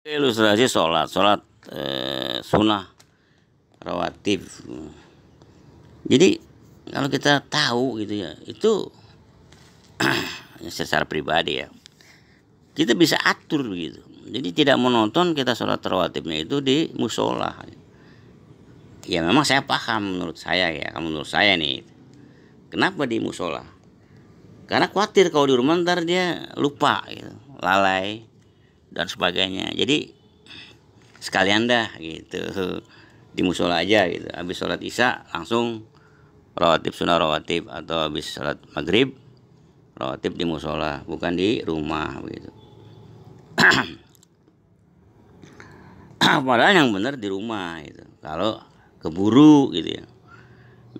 Ilustrasi sholat sunnah rawatib. Jadi kalau kita tahu gitu ya, itu secara pribadi ya, kita bisa atur begitu. Jadi tidak menonton kita sholat rawatibnya itu di musola. Ya memang saya paham menurut saya ya, menurut saya nih, kenapa di musola? Karena khawatir kalau di rumah ntar dia lupa gitu, lalai dan sebagainya. Jadi sekalian dah gitu di musola aja gitu. Habis sholat isya langsung rawatib sunnah rawatib, atau habis sholat maghrib rawatib di musola, bukan di rumah begitu. Padahal yang benar di rumah gitu. Kalau keburu gitu ya,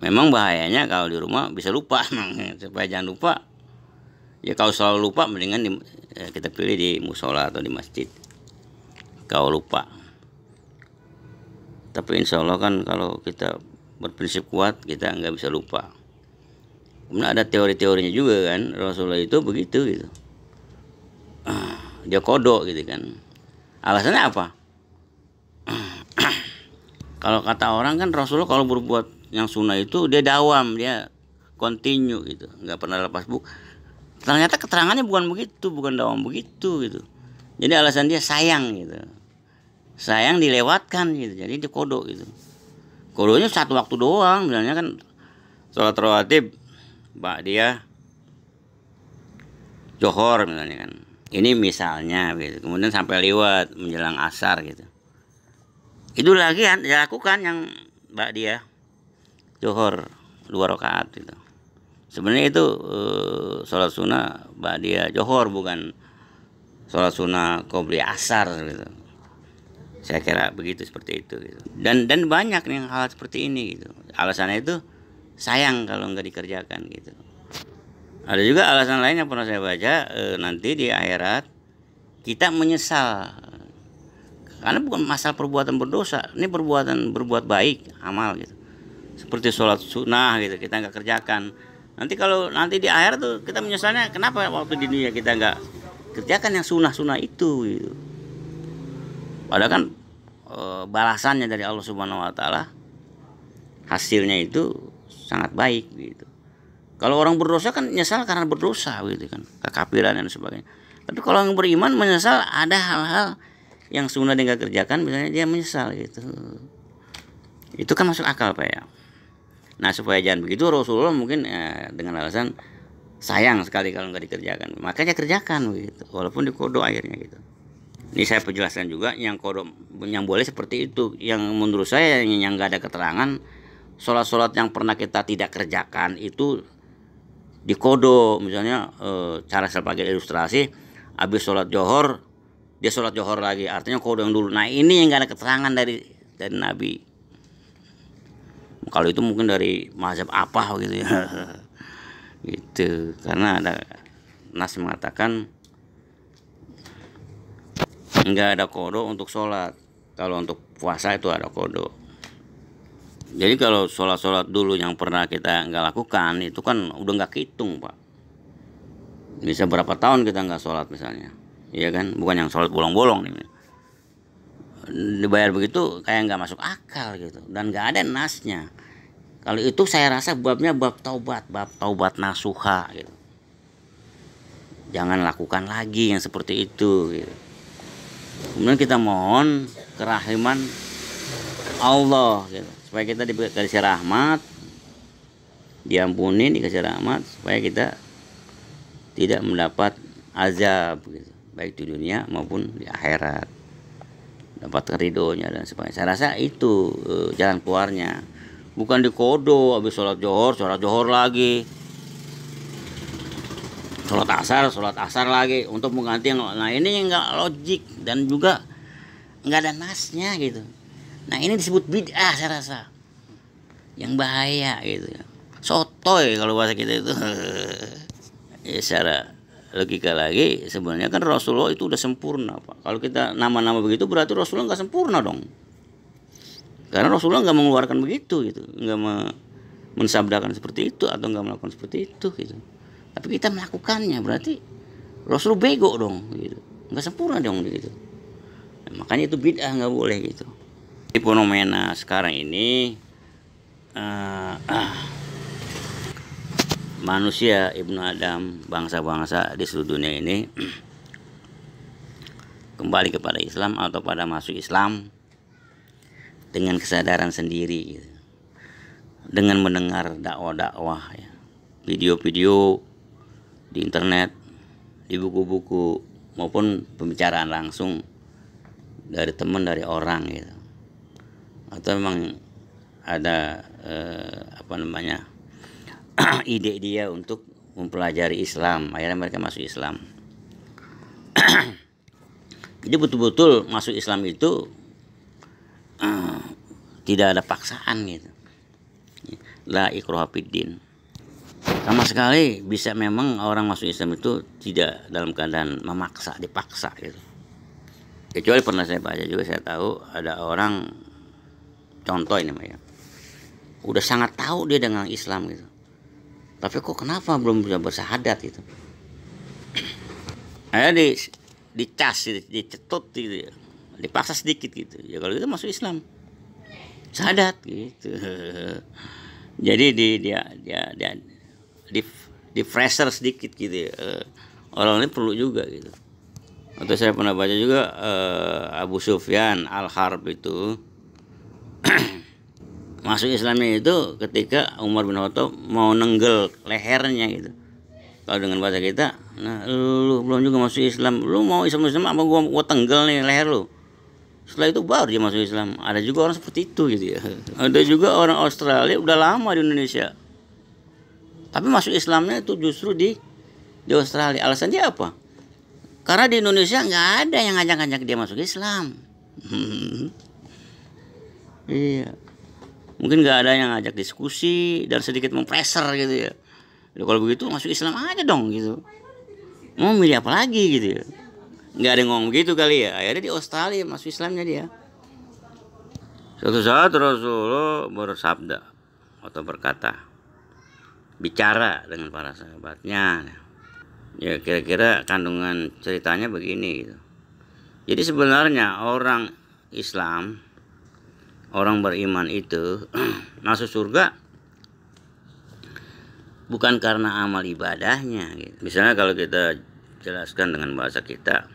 memang bahayanya kalau di rumah bisa lupa. Supaya jangan lupa ya, kalau selalu lupa mendingan kita pilih di musola atau di masjid kalau lupa. Tapi insya Allah kan kalau kita berprinsip kuat, kita nggak bisa lupa. Kemudian ada teori-teorinya juga kan, Rasulullah itu begitu gitu, dia kodok gitu kan. Alasannya apa? Kalau kata orang kan Rasulullah kalau berbuat yang sunnah itu dia dawam, dia continue gitu, nggak pernah lepas buku. Ternyata keterangannya bukan begitu, bukan dawam begitu gitu. Jadi alasan dia sayang gitu, sayang dilewatkan gitu, jadi dia kodok gitu. Kodoknya satu waktu doang, misalnya kan sholat rawatib ba'diyah johor misalnya kan, ini misalnya gitu, kemudian sampai lewat menjelang asar gitu, itu lagi kan ya lakukan yang ba'diyah johor 2 rakaat gitu. Sebenarnya itu sholat sunnah ba'diyah johor, bukan sholat sunnah qobliyah asar gitu. Saya kira begitu, seperti itu gitu. Dan banyak nih hal seperti ini gitu. Alasannya itu sayang kalau nggak dikerjakan gitu. Ada juga alasan lain yang pernah saya baca, nanti di akhirat kita menyesal karena bukan masalah perbuatan berdosa, ini berbuat baik, amal gitu. Seperti sholat sunnah gitu, kita nggak kerjakan. Nanti kalau nanti di akhirat tuh kita menyesalnya, kenapa waktu di dunia kita nggak kerjakan yang sunnah itu gitu. Padahal kan balasannya dari Allah Subhanahu Wa Taala, hasilnya itu sangat baik gitu. Kalau orang berdosa kan nyesal karena berdosa gitu kan, kekafiran dan sebagainya. Tapi kalau yang beriman menyesal ada hal-hal yang sunnah dia nggak kerjakan, misalnya dia menyesal gitu. Itu kan masuk akal Pak ya. Nah supaya jangan begitu, Rasulullah mungkin dengan alasan sayang sekali kalau nggak dikerjakan, makanya kerjakan begitu, walaupun dikodok akhirnya gitu. Ini saya penjelaskan juga yang kodok, yang boleh seperti itu. Yang menurut saya yang nggak ada keterangan, sholat yang pernah kita tidak kerjakan itu dikodok. Misalnya cara sebagai ilustrasi, habis sholat johor dia sholat johor lagi, artinya kodok yang dulu. Nah ini yang nggak ada keterangan dari Nabi. Kalau itu mungkin dari mazhab apa gitu ya. Gitu, karena ada nas mengatakan nggak ada kodok untuk sholat. Kalau untuk puasa itu ada kodok. Jadi kalau sholat dulu yang pernah kita nggak lakukan itu kan udah nggak kehitung Pak. Bisa berapa tahun kita nggak sholat misalnya, iya kan? Bukan yang sholat bolong-bolong nih. Dibayar begitu kayak nggak masuk akal gitu, dan nggak ada nasnya. Kalau itu saya rasa babnya bab taubat nasuha gitu. Jangan lakukan lagi yang seperti itu gitu. Kemudian kita mohon kerahiman Allah gitu, supaya kita dikasih rahmat, diampuni, dikasih rahmat, supaya kita tidak mendapat azab gitu, baik di dunia maupun di akhirat, dapat ridhonya dan sebagainya. Saya rasa itu jalan keluarnya, bukan dikodo habis sholat johor lagi, sholat asar lagi untuk mengganti yang. Nah ini nggak logik dan juga nggak ada nasnya gitu. Nah ini disebut bid'ah, saya rasa yang bahaya gitu. Sotoy kalau bahasa kita itu. Ya secara logika lagi, sebenarnya kan Rasulullah itu udah sempurna Pak. Kalau kita nama-nama begitu berarti Rasulullah nggak sempurna dong. Karena Rasulullah nggak mengeluarkan begitu gitu, nggak mensabdakan seperti itu atau nggak melakukan seperti itu gitu. Tapi kita melakukannya, berarti Rasul bego dong gitu, nggak sempurna dong gitu. Nah, makanya itu bid'ah, nggak boleh gitu. Di fenomena sekarang ini manusia ibnu Adam, bangsa-bangsa di seluruh dunia ini kembali kepada Islam atau pada masuk Islam dengan kesadaran sendiri gitu. Dengan mendengar dakwah-dakwah ya, video-video di internet, di buku-buku, maupun pembicaraan langsung dari teman, dari orang gitu. Atau memang ada ide dia untuk mempelajari Islam, akhirnya mereka masuk Islam. Jadi betul-betul masuk Islam itu tidak ada paksaan gitu. La ikraha fiddin. Sama sekali bisa memang orang masuk Islam itu tidak dalam keadaan memaksa, dipaksa gitu. Kecuali pernah saya baca juga, saya tahu ada orang, contoh ini ya, udah sangat tahu dia dengan Islam gitu, tapi kok kenapa belum bisa bersahadat gitu. Akhirnya dicas, dicetut gitu ya, dipaksa sedikit gitu ya, kalau gitu masuk Islam, syahadat gitu. Jadi di fresher sedikit gitu ya. Orang ini perlu juga gitu. Atau saya pernah baca juga Abu Sufyan Al-Harb itu masuk Islamnya itu ketika Umar bin Khattab mau nenggel lehernya gitu. Kalau dengan bahasa kita, nah lu belum juga masuk Islam, lu mau Islam apa gua tenggel nih leher lu. Setelah itu baru dia masuk Islam. Ada juga orang seperti itu gitu ya. Ada juga orang Australia udah lama di Indonesia, tapi masuk Islamnya itu justru di Australia. Alasannya apa? Karena di Indonesia nggak ada yang ngajak-ngajak dia masuk Islam. Iya. Mungkin nggak ada yang ngajak diskusi dan sedikit mempreser gitu ya. Kalau begitu masuk Islam aja dong gitu. Mau milih apa lagi gitu ya. Nggak ada yang ngomong begitu kali ya. Akhirnya di Australia masuk Islamnya dia. Suatu saat Rasulullah bersabda atau berkata, bicara dengan para sahabatnya. Ya kira-kira kandungan ceritanya begini gitu. Jadi sebenarnya orang Islam, orang beriman itu masuk surga bukan karena amal ibadahnya gitu. Misalnya kalau kita jelaskan dengan bahasa kita,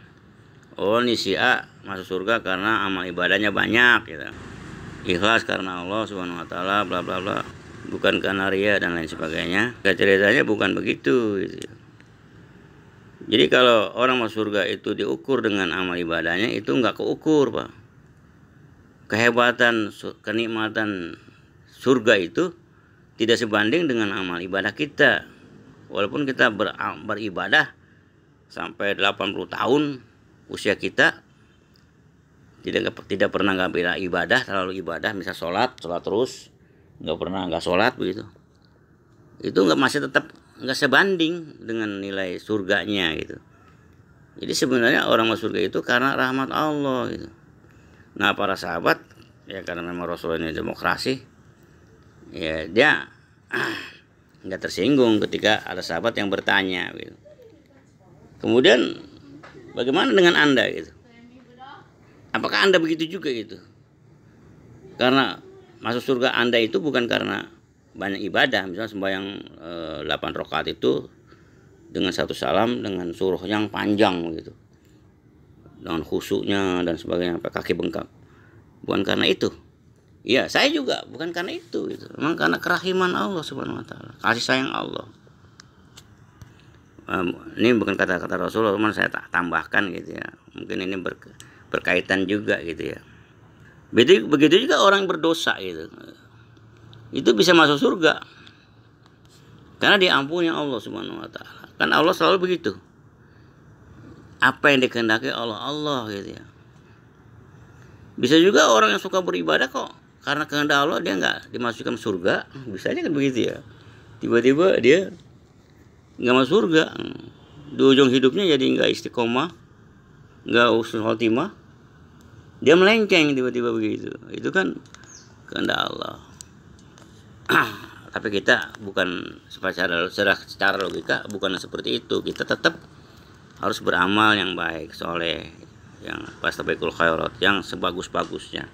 oh ini si A masuk surga karena amal ibadahnya banyak gitu. Ikhlas karena Allah Subhanahu wa taala bla bla bla, bukan karena ria dan lain sebagainya. Ceritanya bukan begitu gitu. Jadi kalau orang masuk surga itu diukur dengan amal ibadahnya, itu enggak keukur, Pak. Kehebatan, kenikmatan surga itu tidak sebanding dengan amal ibadah kita. Walaupun kita beribadah sampai 80 tahun usia kita, tidak pernah nggak ibadah, terlalu ibadah, misal sholat terus, nggak pernah nggak sholat begitu. Itu masih tetap nggak sebanding dengan nilai surganya gitu. Jadi sebenarnya orang masuk surga itu karena rahmat Allah gitu. Nah para sahabat ya karena memang Rasulullah ini demokrasi, ya dia nggak tersinggung ketika ada sahabat yang bertanya gitu. Kemudian bagaimana dengan Anda gitu? Apakah Anda begitu juga gitu? Karena masuk surga Anda itu bukan karena banyak ibadah, misalnya sembahyang 8 rakaat itu dengan satu salam dengan surah yang panjang gitu, dengan khusyuknya dan sebagainya sampai kaki bengkak. Bukan karena itu. Ya, saya juga bukan karena itu gitu. Memang karena kerahiman Allah Subhanahu wa taala, kasih sayang Allah. Ini bukan kata-kata Rasulullah, cuma saya tambahkan gitu ya. Mungkin ini berkaitan juga gitu ya. Begitu juga orang berdosa gitu. Itu bisa masuk surga karena diampuni Allah Subhanahu wa taala. Kan Allah selalu begitu. Apa yang dikehendaki Allah gitu ya. Bisa juga orang yang suka beribadah kok karena kehendak Allah dia nggak dimasukkan surga, bisa aja kan begitu ya. Tiba-tiba dia nggak masuk surga, di ujung hidupnya jadi nggak istiqomah, nggak husnul khotimah, dia melenceng tiba-tiba begitu. Itu kan kehendak Allah. Tapi kita bukan secara logika bukan seperti itu. Kita tetap harus beramal yang baik, soleh yang fastabiqul khairat, yang sebagus-bagusnya.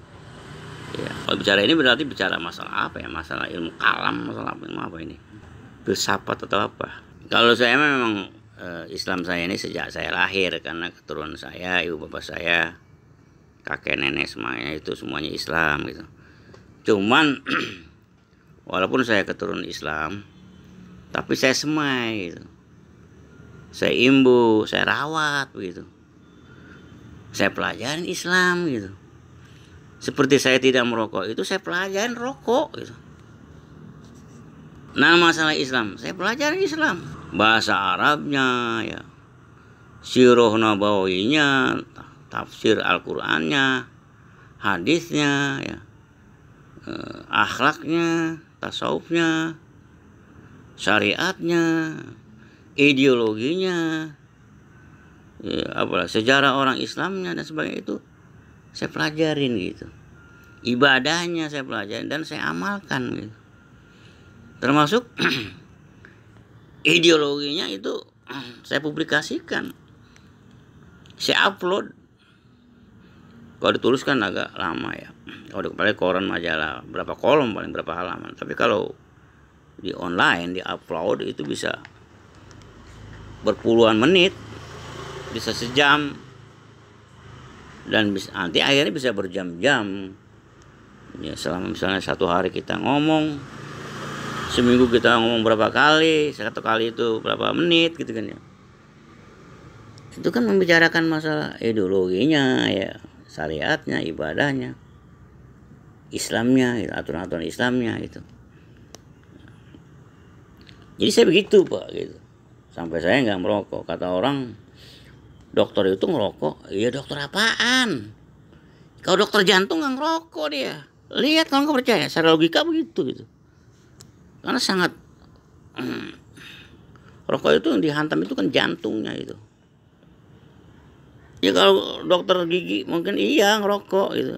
Ya, kalau bicara ini berarti bicara masalah apa ya? Masalah ilmu kalam, masalah apa ini? Filsafat atau apa? Kalau saya memang Islam saya ini sejak saya lahir, karena keturunan saya, ibu bapak saya, kakek nenek semuanya itu semuanya Islam gitu. Cuman walaupun saya keturunan Islam, tapi saya semai gitu. Saya imbu, saya rawat begitu. Saya pelajarin Islam gitu. Seperti saya tidak merokok itu saya pelajarin rokok gitu. Nah, masalah Islam, saya pelajarin Islam. Bahasa Arabnya ya, sirah nabawinya, tafsir Al-Qur'annya, hadisnya ya, akhlaknya, tasawufnya, syariatnya, ideologinya, ya, apalah sejarah orang Islamnya dan sebagainya itu saya pelajarin gitu. Ibadahnya saya pelajarin dan saya amalkan gitu. Termasuk ideologinya itu saya publikasikan, saya upload. Kalau dituliskan agak lama ya, kalau paling koran majalah berapa kolom, paling berapa halaman. Tapi kalau di online, di upload itu bisa berpuluhan menit, bisa sejam, dan nanti akhirnya bisa berjam-jam ya. Selama misalnya satu hari kita ngomong, seminggu kita ngomong berapa kali, satu kali itu berapa menit gitu kan ya. Itu kan membicarakan masalah ideologinya ya, syariatnya, ibadahnya, Islamnya, aturan-aturan Islamnya itu. Jadi saya begitu Pak gitu. Sampai saya nggak merokok. Kata orang, dokter itu ngerokok. Iya, dokter apaan? Kalau dokter jantung nggak ngerokok dia. Lihat kalau nggak percaya, secara logika begitu gitu. Karena sangat rokok itu yang dihantam itu kan jantungnya itu. Ya kalau dokter gigi mungkin iya ngerokok gitu.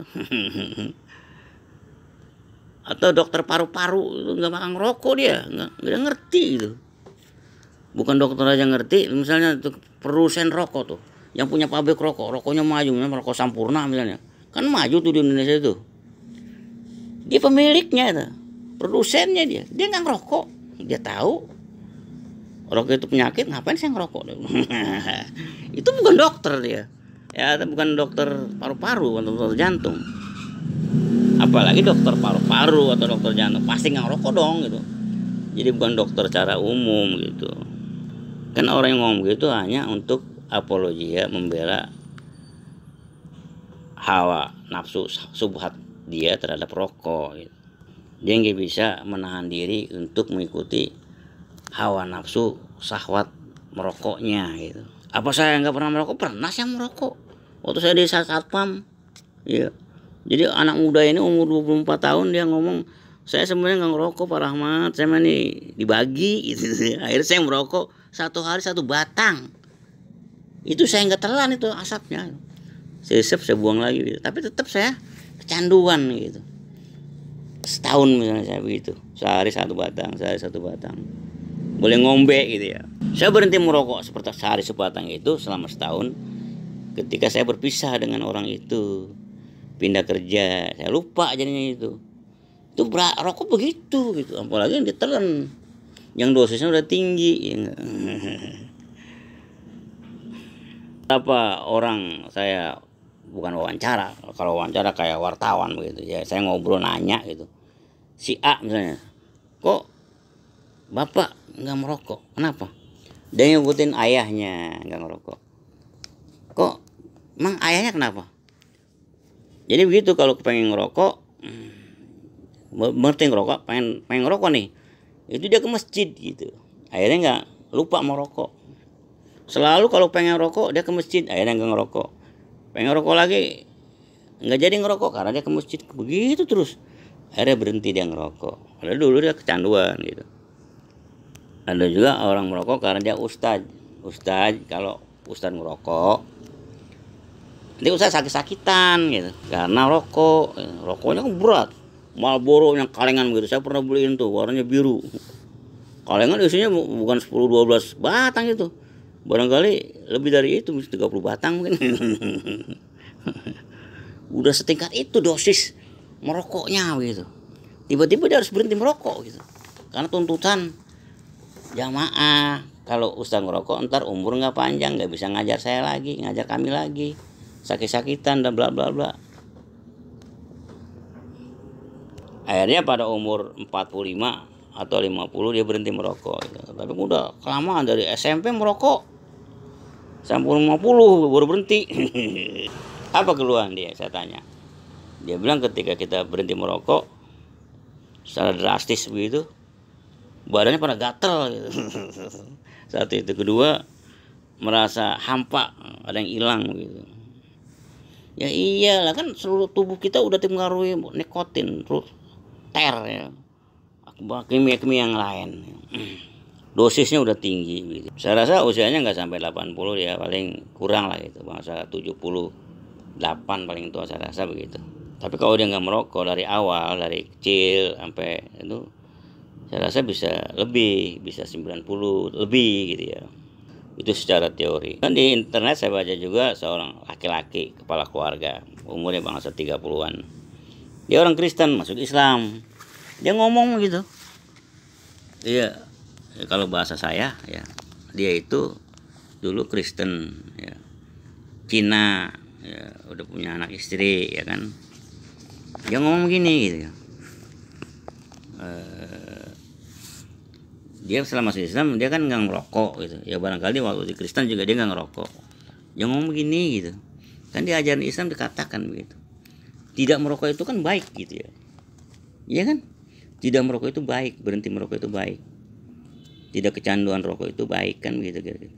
Atau dokter paru-paru itu nggak makan ngerokok dia, nggak ngerti gitu. Bukan dokter aja ngerti, misalnya tuh produsen rokok tuh, yang punya pabrik rokok, rokoknya maju, misalnya rokok Sampurna misalnya, kan maju tuh di Indonesia itu. Dia pemiliknya itu, produsennya dia nggak ngerokok, dia tahu rokok itu penyakit, ngapain saya ngerokok? Itu bukan dokter dia, ya bukan dokter paru-paru, bukan dokter jantung. Apalagi dokter paru-paru atau dokter jantung pasti nggak ngerokok dong gitu. Jadi bukan dokter secara umum gitu. Kan orang yang ngomong gitu hanya untuk apologia, membela hawa nafsu subhat dia terhadap rokok gitu. Dia nggak bisa menahan diri untuk mengikuti hawa nafsu syahwat merokoknya gitu. Apa saya nggak pernah merokok? Pernah saya merokok waktu saya di satpam. Iya. Jadi anak muda ini umur 24 tahun dia ngomong, saya sebenarnya nggak ngerokok Pak Rahmat, saya mah nih dibagi gitu. Akhirnya saya merokok satu hari 1 batang. Itu saya nggak telan itu asapnya. Saya isep, saya buang lagi gitu. Tapi tetap saya kecanduan gitu. Setahun misalnya saya begitu, sehari 1 batang, sehari 1 batang. Boleh ngombe gitu ya. Saya berhenti merokok seperti sehari sebatang itu selama setahun. Ketika saya berpisah dengan orang itu, pindah kerja, saya lupa jadinya itu rokok begitu gitu, apalagi yang ditelan, yang dosisnya udah tinggi ya. Apa orang saya bukan wawancara, kalau wawancara kayak wartawan begitu ya, saya ngobrol nanya gitu, si A misalnya, kok bapak nggak merokok, kenapa? Dia ngikutin ayahnya nggak ngerokok, kok emang ayahnya kenapa? Jadi begitu, kalau pengen ngerokok, pengen ngerokok nih, itu dia ke masjid gitu. Akhirnya nggak lupa mau rokok. Selalu kalau pengen rokok dia ke masjid, akhirnya nggak ngerokok. Pengen rokok lagi, nggak jadi ngerokok karena dia ke masjid. Begitu terus. Akhirnya berhenti dia ngerokok. Padahal dulu dia kecanduan gitu. Ada juga orang merokok karena dia ustad. Kalau ustad ngerokok, nanti ustaz sakit-sakitan gitu karena rokoknya kan berat, Marlboro yang kalengan gitu. Saya pernah beliin tuh, warnanya biru, kalengan isinya bukan 10-12 batang itu, Barangkali lebih dari itu, 30 batang mungkin. Udah setingkat itu dosis merokoknya gitu. Tiba-tiba dia harus berhenti merokok gitu. Karena tuntutan jamaah, kalau ustaz ngerokok ntar umur nggak panjang, nggak bisa ngajar saya lagi, ngajar kami lagi, sakit-sakitan dan bla bla bla. Akhirnya pada umur 45 atau 50 dia berhenti merokok gitu. Tapi udah kelamaan, dari SMP merokok sampai 50 baru berhenti. Apa keluhan dia, saya tanya. Dia bilang ketika kita berhenti merokok secara drastis begitu, badannya pada gatel gitu. Satu itu. Kedua, merasa hampa, ada yang hilang gitu. Ya iyalah, kan seluruh tubuh kita udah dipengaruhi nikotin, terus ter ya, kimia-kimia yang lain. Dosisnya udah tinggi gitu. Saya rasa usianya nggak sampai 80 ya, paling kurang lah gitu, bangsa 78 paling tua saya rasa begitu. Tapi kalau dia nggak merokok dari awal, dari kecil sampai itu, saya rasa bisa lebih, bisa 90 lebih gitu ya. Itu secara teori. Kan di internet saya baca juga seorang laki-laki kepala keluarga, umurnya bangsa 30-an. Dia orang Kristen, masuk Islam. Dia ngomong gitu. Iya, ya, kalau bahasa saya ya, dia itu dulu Kristen ya, Cina ya, udah punya anak istri ya kan. Dia ngomong gini gitu ya. Dia selama masuk Islam dia kan nggak ngerokok gitu ya, barangkali waktu di Kristen juga dia nggak ngerokok. Dia ngomong begini gitu, kan di ajaran Islam dikatakan begitu, tidak merokok itu kan baik gitu ya, iya kan, tidak merokok itu baik, berhenti merokok itu baik, tidak kecanduan rokok itu baik kan begitu gitu.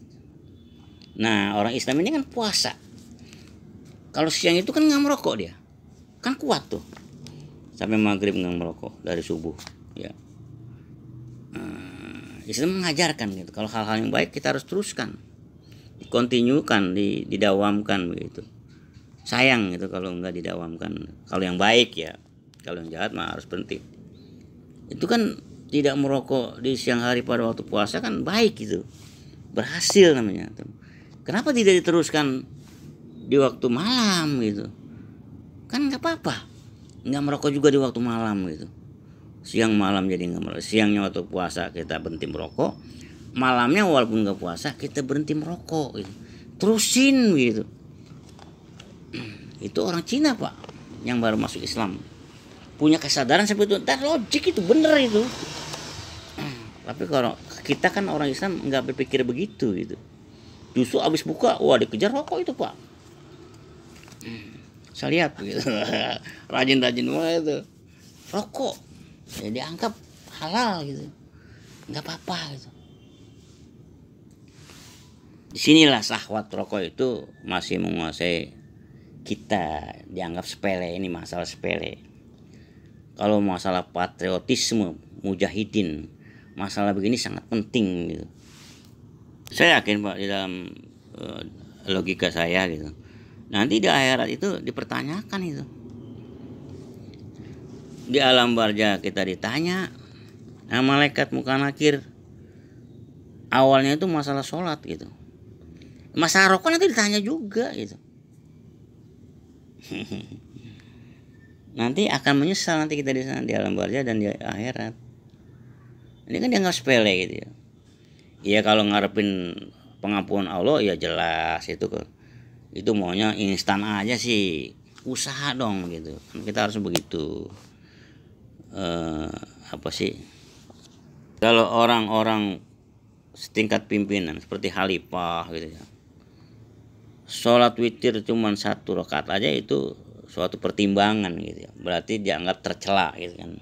Nah orang Islam ini kan puasa, kalau siang itu kan nggak merokok, dia kan kuat tuh sampai maghrib nggak merokok dari subuh ya. Islam mengajarkan gitu, kalau hal-hal yang baik kita harus teruskan, dikontinyukan, didawamkan begitu. Sayang gitu kalau nggak didawamkan. Kalau yang baik ya, kalau yang jahat mah harus berhenti. Itu kan tidak merokok di siang hari pada waktu puasa kan baik gitu, berhasil namanya. Kenapa tidak diteruskan di waktu malam gitu? Kan nggak apa-apa, nggak merokok juga di waktu malam gitu. Siang malam jadi nggak merokok. Siangnya waktu puasa kita berhenti merokok, malamnya walaupun nggak puasa kita berhenti merokok gitu. Terusin gitu. Itu orang Cina pak, yang baru masuk Islam, punya kesadaran seperti itu, dan logik itu bener itu. Tapi kalau kita kan orang Islam nggak berpikir begitu gitu. Justru abis buka, wah dikejar rokok itu pak. Saya lihat gitu. Rajin-rajin banget itu rokok, ya dianggap halal gitu, nggak apa-apa gitu. Disinilah syahwat rokok itu masih menguasai kita, dianggap sepele, ini masalah sepele. Kalau masalah patriotisme, mujahidin, masalah begini sangat penting gitu. Saya yakin pak, di dalam logika saya gitu, nanti di akhirat itu dipertanyakan itu. Di alam barza kita ditanya, nah malaikat muka nakir awalnya itu masalah sholat gitu, masalah rokok nanti ditanya juga gitu. Nanti akan menyesal nanti kita di sana, di alam barza dan di akhirat. Ini kan dianggap sepele gitu ya. Iya kalau ngarepin pengampunan Allah ya jelas itu kan, itu maunya instan aja sih, usaha dong gitu. Kita harus begitu. Apa sih, kalau orang-orang setingkat pimpinan seperti khalifah gitu ya, sholat witir cuma 1 rakaat aja itu suatu pertimbangan gitu ya, berarti dianggap tercela gitu kan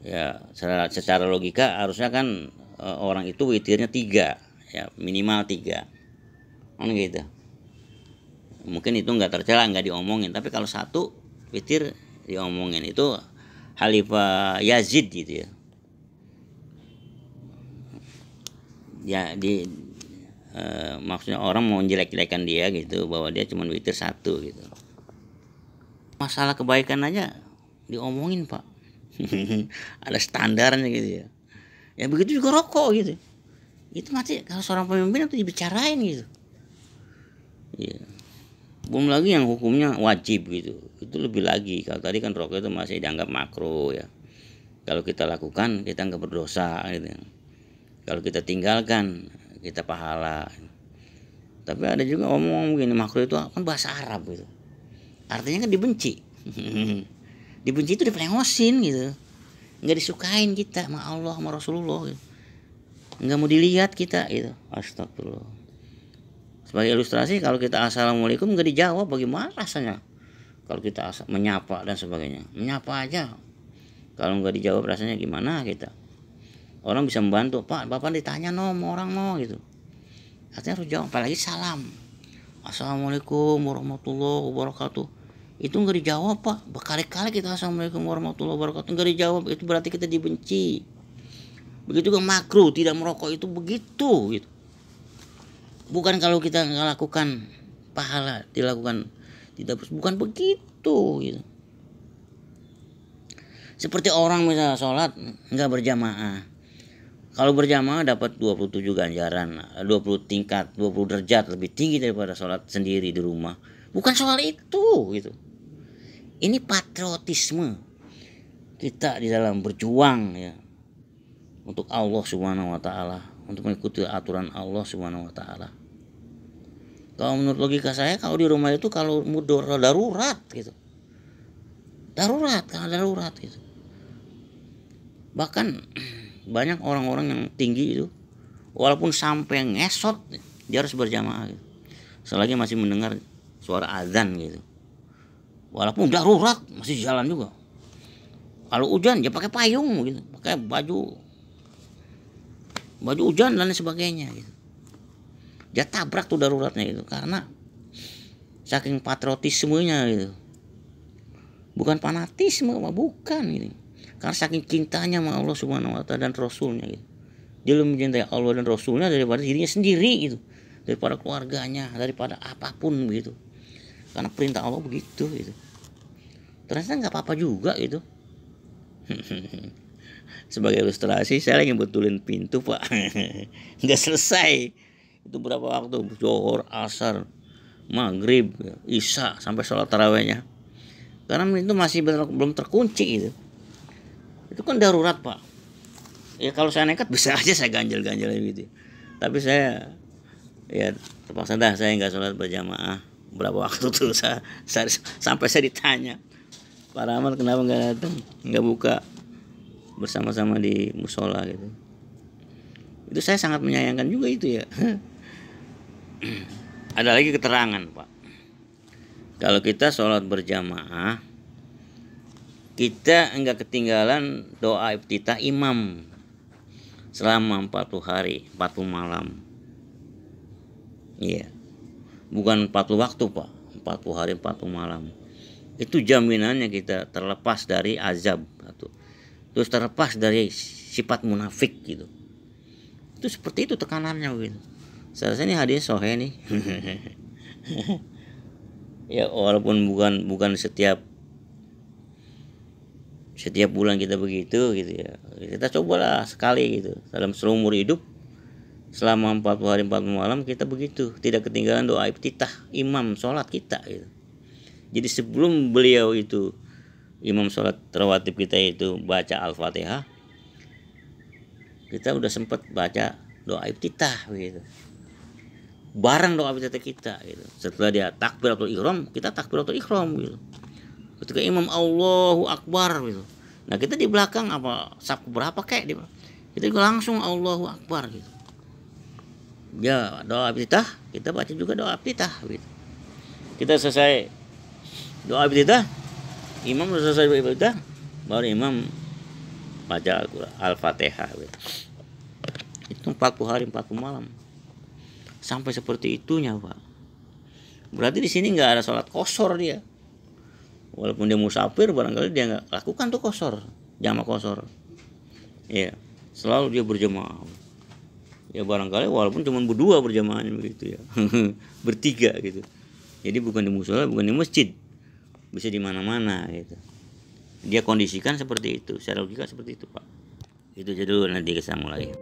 ya. Secara logika harusnya kan orang itu witirnya 3 ya, minimal 3 kan gitu. Mungkin itu nggak tercela, nggak diomongin, tapi kalau 1 witir diomongin. Itu Khalifah Yazid gitu ya. Ya maksudnya orang mau jelek-jelekan dia gitu, bahwa dia cuma witir 1 gitu. Masalah kebaikan aja diomongin pak. Ada standarnya gitu ya. Ya begitu juga rokok gitu. Itu mati kalau seorang pemimpin itu dibicarain gitu. Iya. Belum lagi yang hukumnya wajib gitu, itu lebih lagi. Kalau tadi kan rokok itu masih dianggap makro ya, kalau kita lakukan kita nggak berdosa gitu. Kalau kita tinggalkan kita pahala. Tapi ada juga omong begini, makro itu kan bahasa Arab gitu, artinya kan dibenci. Dibenci itu dipelengosin gitu, nggak disukain kita sama Allah sama Rasulullah gitu. Nggak mau dilihat kita gitu. Astagfirullah. Sebagai ilustrasi, kalau kita assalamualaikum nggak dijawab, bagaimana rasanya? Kalau kita menyapa dan sebagainya, menyapa aja, kalau nggak dijawab rasanya gimana kita? Orang bisa membantu, Pak, Bapak ditanya orang gitu. Artinya harus jawab, apalagi salam. Assalamualaikum warahmatullahi wabarakatuh. Itu nggak dijawab, Pak. Berkali-kali kita assalamualaikum warahmatullahi wabarakatuh nggak dijawab, itu berarti kita dibenci. Begitu juga makruh, tidak merokok itu begitu gitu. Bukan kalau kita nggak lakukan pahala dilakukan tidak, bukan begitu gitu. Seperti orang misalnya sholat nggak berjamaah, kalau berjamaah dapat 27 ganjaran, 20 tingkat, 20 derajat lebih tinggi daripada sholat sendiri di rumah. Bukan soal itu gitu. Ini patriotisme kita di dalam berjuang ya untuk Allah Subhanahu wa taala, untuk mengikuti aturan Allah Subhanahu wa taala. Kalau menurut logika saya, kalau di rumah itu kalau mudah darurat gitu. Darurat, kalau darurat gitu. Bahkan banyak orang-orang yang tinggi itu walaupun sampai ngesot dia harus berjamaah gitu. Selagi masih mendengar suara azan gitu. Walaupun darurat masih jalan juga. Kalau hujan dia pakai payung gitu, pakai baju hujan dan sebagainya gitu. Dia tabrak tuh daruratnya itu karena saking patriotismenya gitu. Bukan fanatisme, bukan gitu. Karena saking cintanya sama Allah Subhanahu wa taala dan Rasulnya gitu. Dia lebih mencintai Allah dan Rasulnya daripada dirinya sendiri gitu. Daripada keluarganya, daripada apapun gitu. Karena perintah Allah begitu gitu. Ternyata nggak apa-apa juga gitu. Sebagai ilustrasi, saya lagi betulin pintu, Pak. Nggak selesai. Itu berapa waktu? Zuhur, asar, maghrib, isya, sampai sholat tarawihnya. Karena itu masih belum terkunci gitu. Itu kan darurat, Pak. Ya kalau saya nekat bisa aja saya ganjel-ganjel gitu. Tapi saya ya terpaksa dah saya nggak sholat berjamaah. Berapa waktu tuh saya sampai saya ditanya, Pak Rahmat kenapa nggak datang, nggak buka bersama-sama di musola gitu. Itu saya sangat menyayangkan juga itu ya. Ada lagi keterangan, Pak. Kalau kita sholat berjamaah, kita enggak ketinggalan doa iftitah imam selama 40 hari, 40 malam. Iya. Bukan 40 waktu, Pak. 40 hari, 40 malam. Itu jaminannya kita terlepas dari azab. Terus terlepas dari sifat munafik gitu. Itu seperti itu tekanannya gitu. Seharusnya ini hadis sahih nih. Ya walaupun bukan setiap bulan kita begitu gitu ya. Kita cobalah sekali gitu. Dalam seumur hidup selama 40 hari 40 malam kita begitu, tidak ketinggalan doa iftitah imam sholat kita gitu. Jadi sebelum beliau itu imam sholat rawatib kita itu baca Al-Fatihah, kita udah sempat baca doa iftitah gitu. Bareng doa iftitah kita gitu. Setelah dia takbiratul ihram, kita takbiratul ihram gitu. Ketika imam Allahu Akbar gitu. Nah, kita di belakang apa sapu berapa kayak kita juga langsung Allahu Akbar gitu. Ya, doa iftitah, kita baca juga doa iftitah gitu. Kita selesai doa iftitah, imam sudah selesai doa iftitah, baru imam baca Al-Fatihah gitu. Itu 40 hari 40 malam. Sampai seperti itunya, Pak. Berarti di sini nggak ada sholat qashar dia. Walaupun dia musafir, barangkali dia nggak lakukan tuh qashar, jamak qashar. Iya, selalu dia berjamaah. Ya barangkali walaupun cuma berdua berjamaahnya begitu ya, bertiga gitu. Jadi bukan di musola, bukan di masjid, bisa di mana-mana gitu. Dia kondisikan seperti itu, secara logika seperti itu, Pak. Itu aja dulu, nanti kesambung lagi.